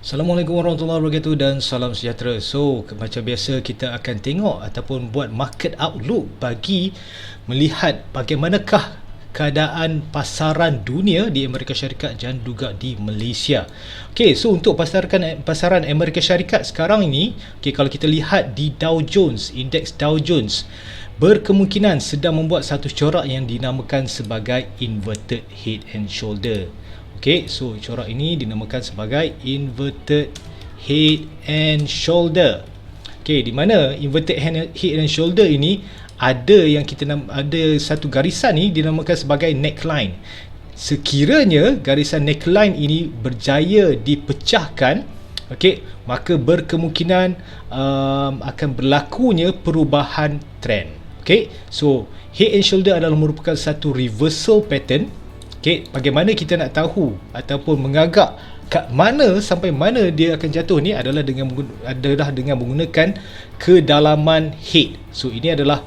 Assalamualaikum warahmatullahi wabarakatuh dan salam sejahtera. Macam biasa kita akan tengok ataupun buat market outlook bagi melihat bagaimanakah keadaan pasaran dunia di Amerika Syarikat dan juga di Malaysia. Okey, untuk pasaran Amerika Syarikat sekarang ini, kalau kita lihat di Dow Jones, indeks Dow Jones berkemungkinan sedang membuat satu corak yang dinamakan sebagai inverted head and shoulder. Corak ini dinamakan sebagai inverted head and shoulder. Di mana inverted head and shoulder ini ada satu garisan ni dinamakan sebagai neckline. Sekiranya garisan neckline ini berjaya dipecahkan, maka berkemungkinan akan berlakunya perubahan trend. Head and shoulder adalah merupakan satu reversal pattern. Bagaimana kita nak tahu ataupun mengagak kat mana sampai mana dia akan jatuh ni adalah dengan menggunakan kedalaman head. Ini adalah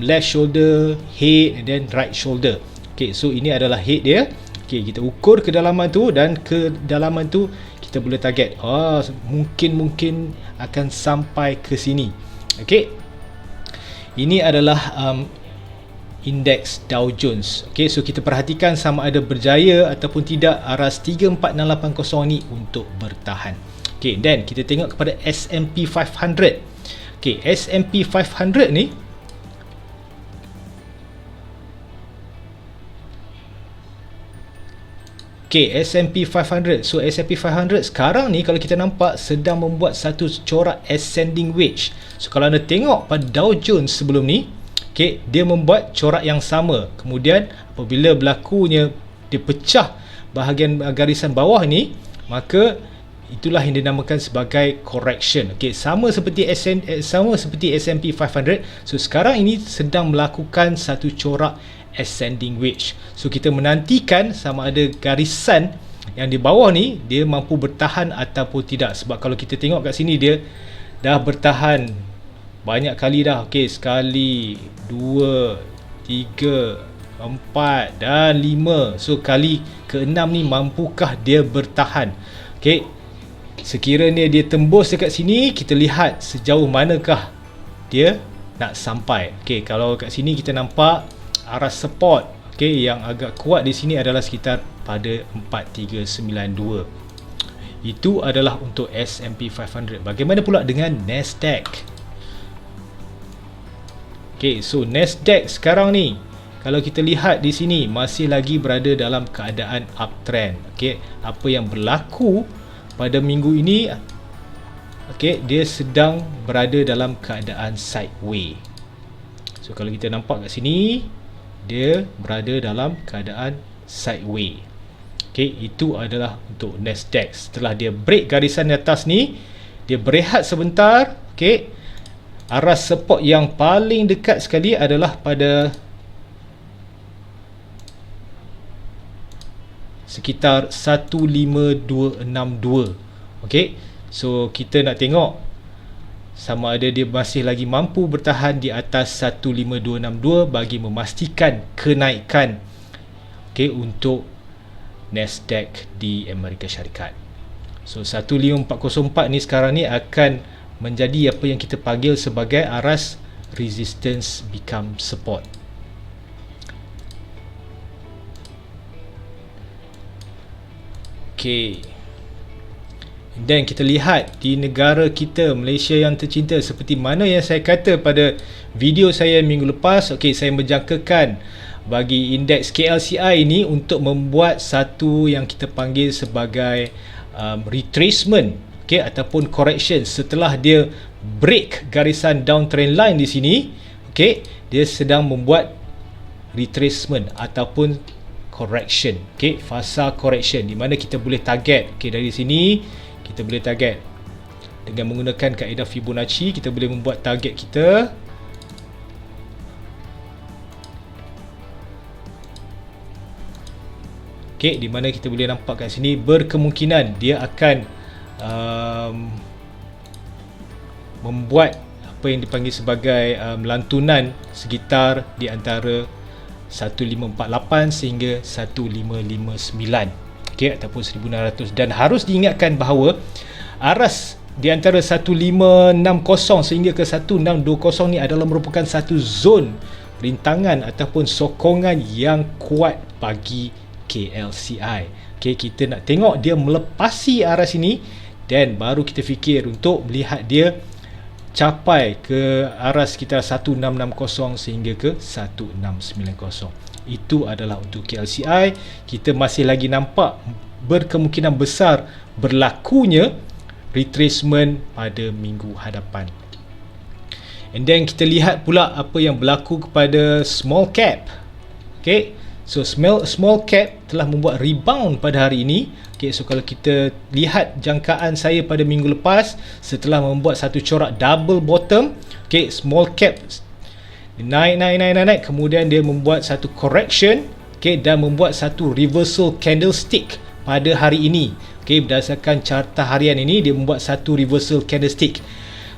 left shoulder, head and then right shoulder. Ini adalah head dia. Kita ukur kedalaman tu dan kedalaman tu kita boleh target. Mungkin akan sampai ke sini. Ini adalah indeks Dow Jones. Kita perhatikan sama ada berjaya ataupun tidak aras 3480 ni untuk bertahan. Dan kita tengok kepada S&P 500. S&P 500 ni S&P 500. S&P 500 sekarang ni kalau kita nampak sedang membuat satu corak ascending wedge. Kalau anda tengok pada Dow Jones sebelum ni, dia membuat corak yang sama. Kemudian apabila berlakunya dia pecah bahagian garisan bawah ni, maka itulah yang dinamakan sebagai correction. Sama seperti S&P 500. Sekarang ini sedang melakukan satu corak ascending wedge. Kita menantikan sama ada garisan yang di bawah ni dia mampu bertahan ataupun tidak. Sebab kalau kita tengok kat sini dia dah bertahan banyak kali dah. Sekali, 2, 3, 4 dan 5. Kali ke-6 ni mampukah dia bertahan? Sekiranya dia tembus dekat sini, kita lihat sejauh manakah dia nak sampai. Kalau kat sini kita nampak aras support yang agak kuat di sini adalah sekitar pada 4392. Itu adalah untuk S&P 500. Bagaimana pula dengan Nasdaq? Nasdaq sekarang ni kalau kita lihat di sini masih lagi berada dalam keadaan uptrend. Apa yang berlaku pada minggu ini, dia sedang berada dalam keadaan sideways. Kalau kita nampak kat sini dia berada dalam keadaan sideways. Itu adalah untuk Nasdaq. Setelah dia break garisan di atas ni, dia berehat sebentar. Aras support yang paling dekat sekali adalah pada sekitar 15262. Kita nak tengok sama ada dia masih lagi mampu bertahan di atas 15262 bagi memastikan kenaikan untuk Nasdaq di Amerika Syarikat. 15404 ni sekarang ni akan menjadi apa yang kita panggil sebagai aras resistance become support. Dan kita lihat di negara kita Malaysia yang tercinta, seperti mana yang saya kata pada video saya minggu lepas, saya menjangkakan bagi indeks KLCI ini untuk membuat satu yang kita panggil sebagai retracement ataupun correction setelah dia break garisan downtrend line di sini. Dia sedang membuat retracement ataupun correction. Fasa correction di mana kita boleh target. Dari sini kita boleh target dengan menggunakan kaedah Fibonacci. Kita boleh membuat target kita. Di mana kita boleh nampak kat sini berkemungkinan dia akan membuat apa yang dipanggil sebagai lantunan sekitar di antara 1548 sehingga 1559. okey, ataupun 1600. Dan harus diingatkan bahawa aras di antara 1560 sehingga ke 1620 ni adalah merupakan satu zon rintangan ataupun sokongan yang kuat bagi KLCI. Okey, kita nak tengok dia melepasi aras ini dan baru kita fikir untuk melihat dia capai ke aras sekitar 1660 sehingga ke 1690. Itu adalah untuk KLCI. Kita masih lagi nampak berkemungkinan besar berlakunya retracement pada minggu hadapan. And then kita lihat pula apa yang berlaku kepada small cap. Okay, so small cap telah membuat rebound pada hari ini. Okay, so kalau kita lihat jangkaan saya pada minggu lepas, setelah membuat satu corak double bottom, okay, small cap naik, kemudian dia membuat satu correction, okay, dan membuat satu reversal candlestick pada hari ini. Okay, berdasarkan carta harian ini, dia membuat satu reversal candlestick.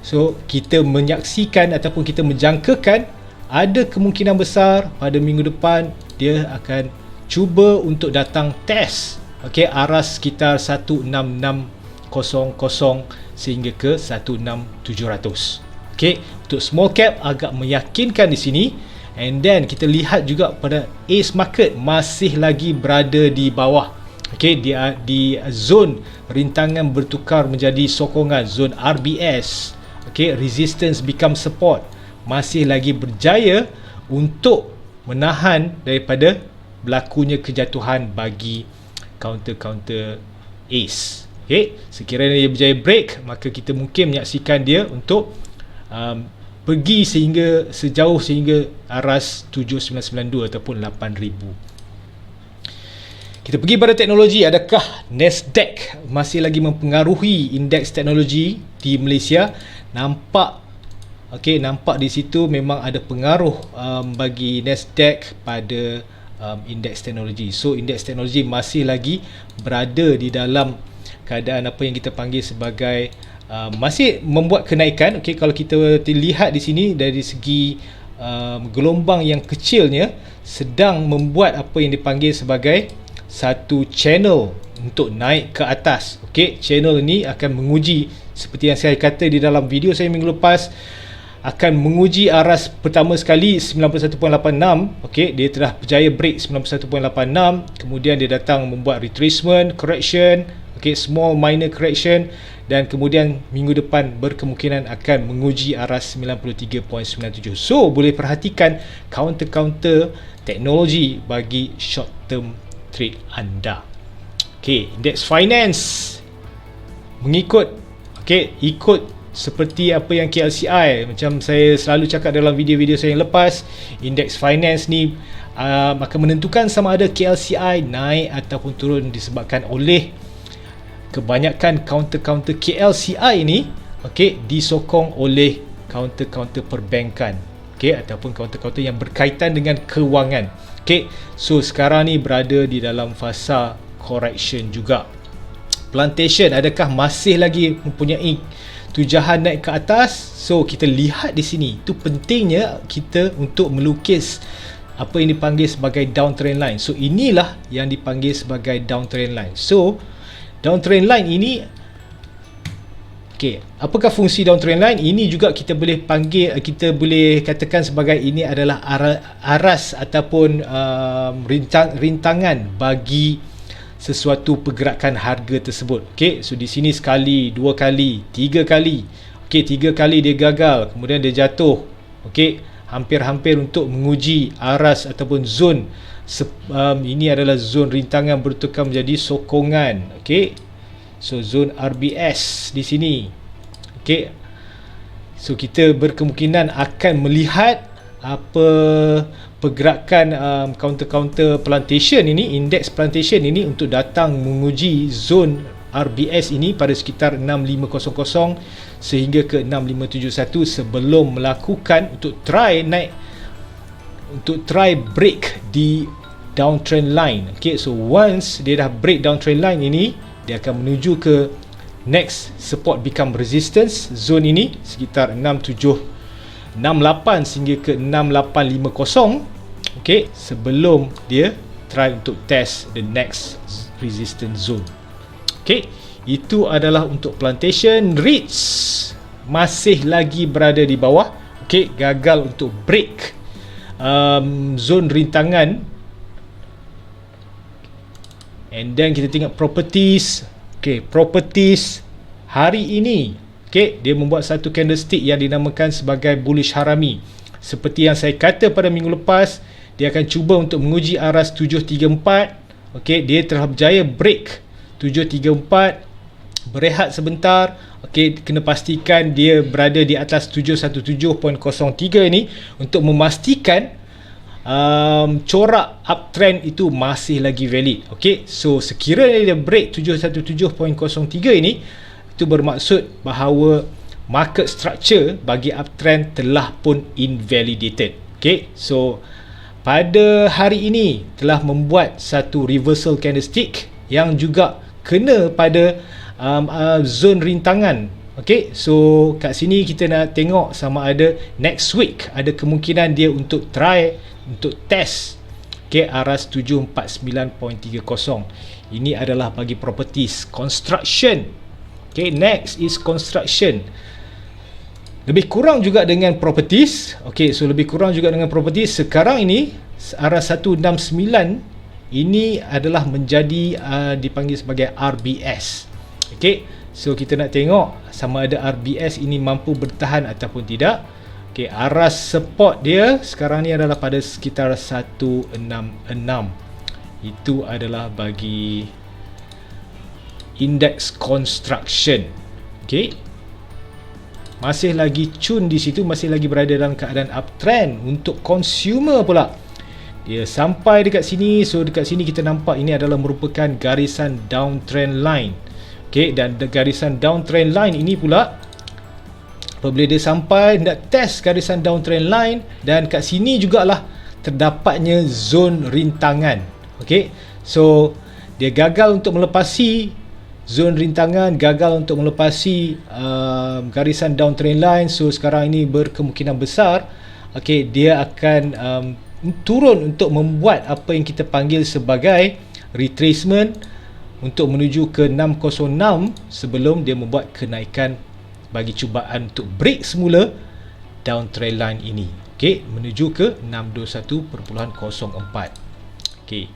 So kita menyaksikan ataupun kita menjangkakan ada kemungkinan besar pada minggu depan dia akan cuba untuk datang test, okey, aras sekitar 16600 sehingga ke 16700. Okey, untuk small cap agak meyakinkan di sini. And then kita lihat juga pada Ace market masih lagi berada di bawah. Okey, dia di zon rintangan bertukar menjadi sokongan, zon RBS. Okey, resistance become support. Masih lagi berjaya untuk menahan daripada berlakunya kejatuhan bagi counter-counter Ace. Okay, sekiranya dia berjaya break, maka kita mungkin menyaksikan dia untuk pergi sejauh sehingga aras 7992 ataupun 8000. Kita pergi pada teknologi. Adakah Nasdaq masih lagi mempengaruhi indeks teknologi di Malaysia? Nampak di situ memang ada pengaruh bagi Nasdaq pada indeks teknologi. So indeks teknologi masih lagi berada di dalam keadaan apa yang kita panggil sebagai masih membuat kenaikan. Okey, kalau kita lihat di sini dari segi gelombang yang kecilnya sedang membuat apa yang dipanggil sebagai satu channel untuk naik ke atas. Okey, channel ini akan menguji seperti yang saya kata di dalam video saya minggu lepas, akan menguji aras pertama sekali 91.86. Okey, dia telah berjaya break 91.86, kemudian dia datang membuat retracement, correction, okey, small minor correction, dan kemudian minggu depan berkemungkinan akan menguji aras 93.97. So boleh perhatikan counter-counter teknologi bagi short term trade anda. Okey, indeks finance ikut seperti apa yang KLCI, macam saya selalu cakap dalam video-video saya yang lepas, indeks finance ni akan menentukan sama ada KLCI naik ataupun turun disebabkan oleh kebanyakan counter-counter KLCI ni, okey, disokong oleh counter-counter perbankan, okey, ataupun counter-counter yang berkaitan dengan kewangan. Okey, so sekarang ni berada di dalam fasa correction juga. Plantation adakah masih lagi mempunyai tujahan naik ke atas? So kita lihat di sini, itu pentingnya kita untuk melukis apa yang dipanggil sebagai downtrend line. So inilah yang dipanggil sebagai downtrend line. So downtrend line ini, okey, apakah fungsi downtrend line? Ini juga kita boleh panggil, kita boleh katakan sebagai ini adalah aras ataupun rintangan bagi sesuatu pergerakan harga tersebut. Okey, so di sini sekali, dua kali, tiga kali. Okey, tiga kali dia gagal, kemudian dia jatuh. Okey, hampir-hampir untuk menguji aras ataupun zon. Ini adalah zon rintangan bertukar menjadi sokongan. Okey, so zon RBS di sini. Okey, so kita berkemungkinan akan melihat apa pergerakan counter-counter plantation ini, indeks plantation ini untuk datang menguji zon RBS ini pada sekitar 6500 sehingga ke 6571 sebelum melakukan untuk try break di downtrend line. Okay, so once dia dah break downtrend line ini, dia akan menuju ke next support become resistance zone ini sekitar 6768 sehingga ke 6850. Okay, sebelum dia try untuk test the next resistance zone. Okey, itu adalah untuk plantation. REITs masih lagi berada di bawah. Okey, gagal untuk break zone rintangan. And then kita tengok properties. Okey, properties hari ini, okey, dia membuat satu candlestick yang dinamakan sebagai bullish harami. Seperti yang saya kata pada minggu lepas, dia akan cuba untuk menguji aras 734. Okey, dia telah berjaya break 734, berehat sebentar. Okey, kena pastikan dia berada di atas 717.03 ini untuk memastikan corak uptrend itu masih lagi valid. Okey, so sekiranya dia break 717.03 ini, itu bermaksud bahawa market structure bagi uptrend telah pun invalidated. Okey, so pada hari ini telah membuat satu reversal candlestick yang juga kena pada zone rintangan. Okey, so kat sini kita nak tengok sama ada next week ada kemungkinan dia untuk try untuk test aras 749.30. Ini adalah bagi properties. Construction, okey, next is construction. Lebih kurang juga dengan properties. Okey, so lebih kurang juga dengan properties. Sekarang ini aras 169 ini adalah menjadi dipanggil sebagai RBS. Okey, so kita nak tengok sama ada RBS ini mampu bertahan ataupun tidak. Okey, aras support dia sekarang ni adalah pada sekitar 166. Itu adalah bagi index construction. Okey, masih lagi cun di situ, masih lagi berada dalam keadaan uptrend. Untuk consumer pula, dia sampai dekat sini. So dekat sini kita nampak ini adalah merupakan garisan downtrend line. Okey, dan garisan downtrend line ini pula, apabila dia sampai nak test garisan downtrend line, dan kat sini jugalah terdapatnya zone rintangan. Okey, so dia gagal untuk melepasi zone rintangan, gagal untuk melepasi garisan downtrend line. So sekarang ini berkemungkinan besar, okey, dia akan turun untuk membuat apa yang kita panggil sebagai retracement untuk menuju ke 606 sebelum dia membuat kenaikan bagi cubaan untuk break semula downtrend line ini. Okey, menuju ke 621.04. Okey,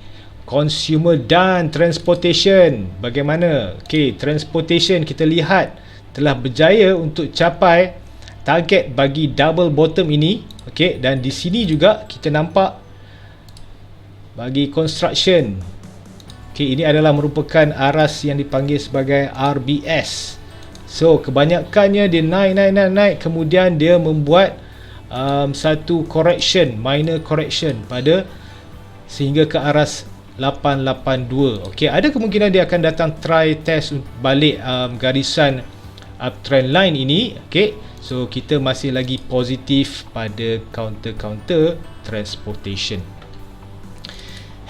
consumer dan transportation bagaimana? Okey, transportation kita lihat telah berjaya untuk capai target bagi double bottom ini. Okey, dan di sini juga kita nampak bagi construction. Okey, ini adalah merupakan aras yang dipanggil sebagai RBS. So kebanyakannya dia naik, kemudian dia membuat satu correction, minor correction pada sehingga ke aras 882. Okey, ada kemungkinan dia akan datang try test balik garisan uptrend line ini. Okey, so kita masih lagi positif pada counter transportation.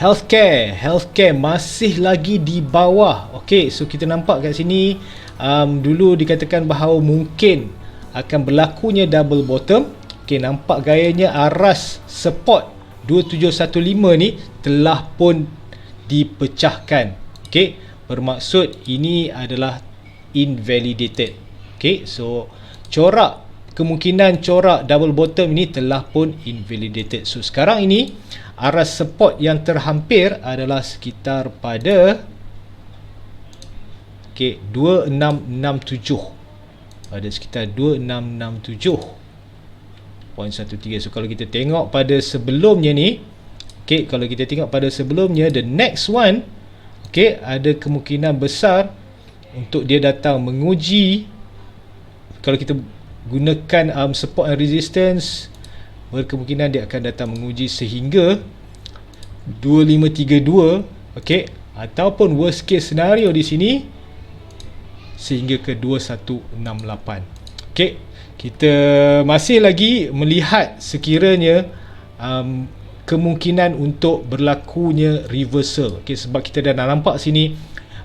Healthcare masih lagi di bawah. Okey, so kita nampak kat sini dulu dikatakan bahawa mungkin akan berlakunya double bottom. Okey, nampak gayanya aras support 2715 ni telah pun dipecahkan. Okey, bermaksud ini adalah invalidated. Okey, so kemungkinan corak double bottom ini telah pun invalidated. So sekarang ini aras support yang terhampir adalah sekitar pada 2667, pada sekitar 2667.13. So kalau kita tengok pada sebelumnya ni, okey, kalau kita tengok pada sebelumnya, the next one, okey, ada kemungkinan besar untuk dia datang menguji. Kalau kita gunakan support and resistance, berkemungkinan dia akan datang menguji sehingga 2532, okey, ataupun worst case scenario di sini sehingga ke 2168. Okey, kita masih lagi melihat sekiranya kemungkinan untuk berlakunya reversal. Okey, sebab kita dah nampak sini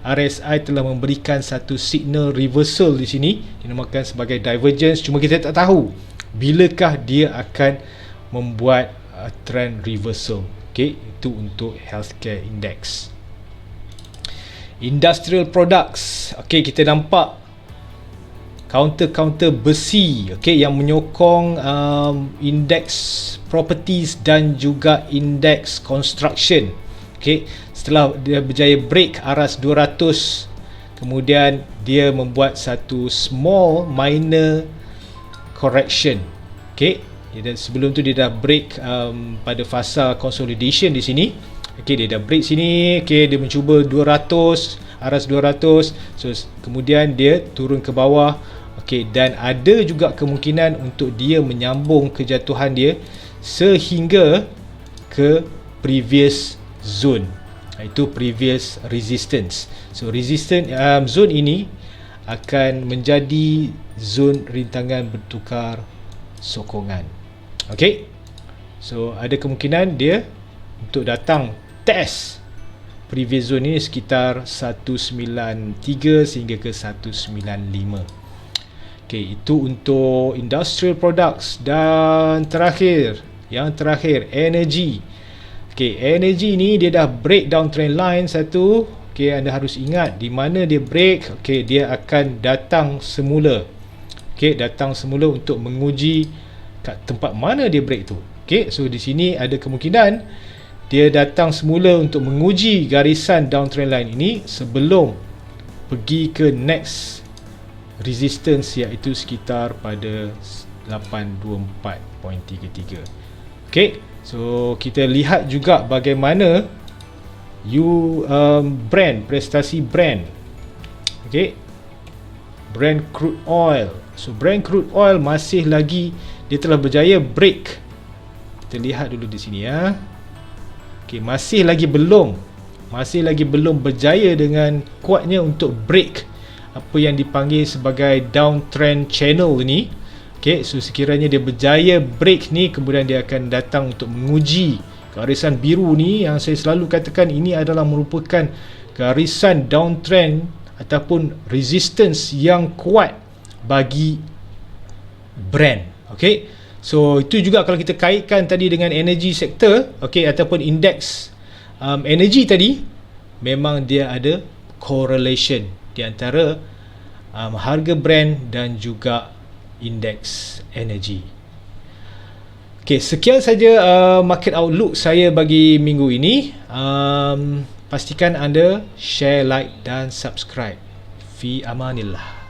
RSI telah memberikan satu signal reversal di sini, dinamakan sebagai divergence. Cuma kita tak tahu bilakah dia akan membuat trend reversal. Okey, itu untuk healthcare index. Industrial products. Okey, kita nampak kaunter-kaunter besi, okey, yang menyokong indeks properties dan juga indeks construction. Okey, setelah dia berjaya break aras 200, kemudian dia membuat satu small minor correction. Okey, sebelum tu dia dah break pada fasa consolidation di sini. Okey, dia dah break sini. Okey, dia mencuba 200, aras 200. So kemudian dia turun ke bawah. Okey, dan ada juga kemungkinan untuk dia menyambung kejatuhan dia sehingga ke previous zone, iaitu previous resistance. So resistance zone ini akan menjadi zone rintangan bertukar sokongan. Okey, so ada kemungkinan dia untuk datang test previous zone ini sekitar 193 sehingga ke 195. Okey, itu untuk industrial products. Dan yang terakhir energy. Okey, energy ni dia dah break down trend line satu. Okey, anda harus ingat di mana dia break. Okey, dia akan datang semula. Okey, datang semula untuk menguji kat tempat mana dia break tu. Okey, so di sini ada kemungkinan dia datang semula untuk menguji garisan downtrend line ini sebelum pergi ke next resistance, iaitu sekitar pada 824.33. Okey, so kita lihat juga bagaimana prestasi Brent. Okey, Brent crude oil. So Brent crude oil masih lagi, dia telah berjaya break. Kita lihat dulu di sini ya. Okey, masih lagi belum berjaya dengan kuatnya untuk break apa yang dipanggil sebagai downtrend channel ni. Okey, so sekiranya dia berjaya break ni, kemudian dia akan datang untuk menguji garisan biru ni, yang saya selalu katakan ini adalah merupakan garisan downtrend ataupun resistance yang kuat bagi Brent. Okey, so itu juga kalau kita kaitkan tadi dengan energy sector, okey, ataupun indeks energy tadi, memang dia ada correlation di antara harga Brent dan juga indeks energy. Okey, sekian saja market outlook saya bagi minggu ini. Pastikan anda share, like dan subscribe. Fi amanillah.